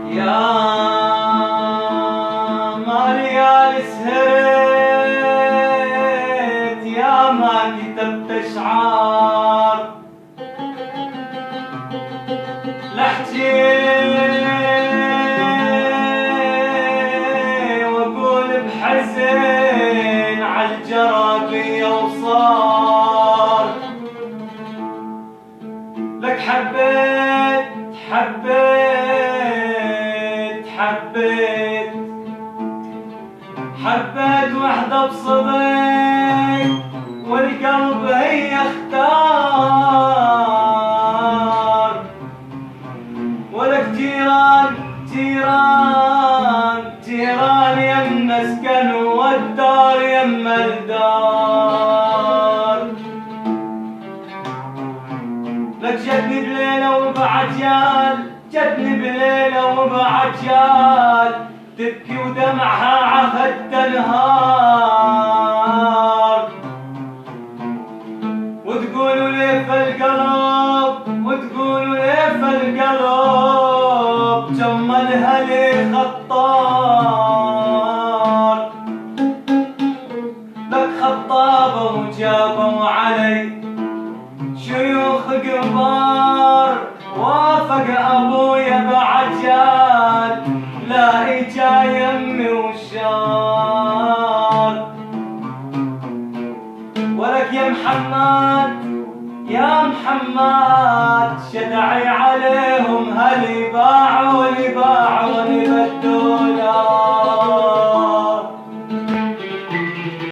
يا ما ليالي سهرت، يا ما كتبت اشعار، لحجي واقول بحزن عالجرابية وصار. لك حبيت حبيت حبيت حبيت وحدة بصدق، والقلب هي اختار. ولك جيران جيران جيران يم اسكن، والدار يم الدار. لك جتني بليلة وبعجال، جتني بليلة وبعجال، تبكي ودمعها عخد انهار. وتقولوا ليه في القلب، وتقولوا ليه في القلب، جملها لي خطار. لك خطابة وجابوا علي شيوخ كبار، وافق ابويا بعجال، لا اجا يمي وشار. ولك يا محمد يا محمد، شدعي عليهم هل باعوا اللي باعوني بالدولار.